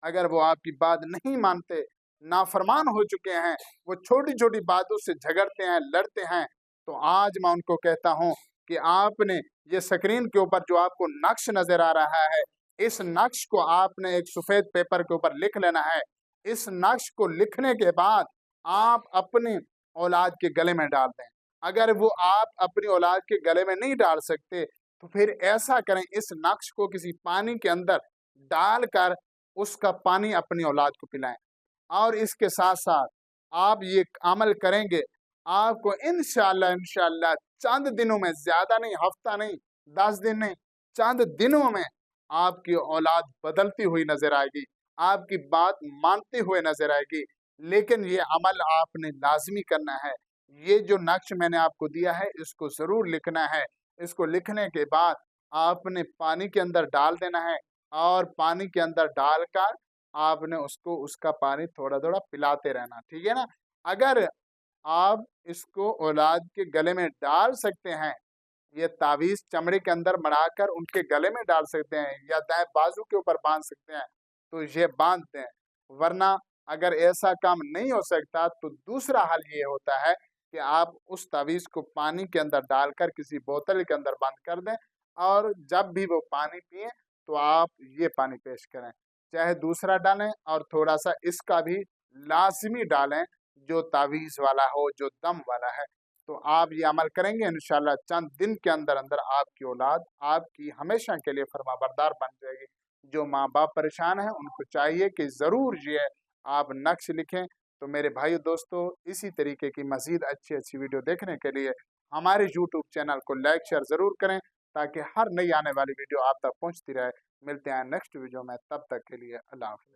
अगर वो आपकी बात नहीं मानते, नाफरमान हो चुके हैं, वो छोटी छोटी बातों से झगड़ते हैं, लड़ते हैं, तो आज मैं उनको कहता हूँ कि आपने ये स्क्रीन के ऊपर जो आपको नक्श नजर आ रहा है, इस नक्श को आपने एक सफेद पेपर के ऊपर लिख लेना है। इस नक्श को लिखने के बाद आप अपनी औलाद के गले में डाल दें। अगर वो आप अपनी औलाद के गले में नहीं डाल सकते, तो फिर ऐसा करें, इस नक्श को किसी पानी के अंदर डालकर उसका पानी अपनी औलाद को पिलाएं। और इसके साथ साथ आप ये अमल करेंगे, आपको इंशाअल्लाह चंद दिनों में, ज्यादा नहीं, हफ्ता नहीं, 10 दिन नहीं, चंद दिनों में आपकी औलाद बदलती हुई नजर आएगी, आपकी बात मानते हुए नजर आएगी। लेकिन ये अमल आपने लाजमी करना है। ये जो नक्श मैंने आपको दिया है, इसको जरूर लिखना है। इसको लिखने के बाद आपने पानी के अंदर डाल देना है, और पानी के अंदर डालकर आपने उसको, उसका पानी थोड़ा थोड़ा पिलाते रहना, ठीक है ना। अगर आप इसको औलाद के गले में डाल सकते हैं, ये तावीज चमड़े के अंदर मढ़ाकर उनके गले में डाल सकते हैं, या दाएं बाजू के ऊपर बांध सकते हैं, तो ये बांध दें। वरना अगर ऐसा काम नहीं हो सकता, तो दूसरा हल ये होता है कि आप उस तावीज को पानी के अंदर डालकर किसी बोतल के अंदर बंद कर दें, और जब भी वो पानी पिए तो आप ये पानी पेश करें। चाहे दूसरा डालें, और थोड़ा सा इसका भी लाजमी डालें, जो तावीज वाला हो, जो दम वाला है। तो आप ये अमल करेंगे, इंशाल्लाह चंद दिन के अंदर अंदर आपकी औलाद आपकी हमेशा के लिए फरमाबरदार बन जाएगी। जो माँ बाप परेशान हैं, उनको चाहिए कि ज़रूर ये आप नक्श लिखें। तो मेरे भाई दोस्तों, इसी तरीके की मज़ीद अच्छी अच्छी वीडियो देखने के लिए हमारे यूट्यूब चैनल को लाइक शेयर ज़रूर करें, ताकि हर नई आने वाली वीडियो आप तक पहुँचती रहे। मिलते हैं नेक्स्ट वीडियो में, तब तक के लिए अल्लाह हाफ़िज़।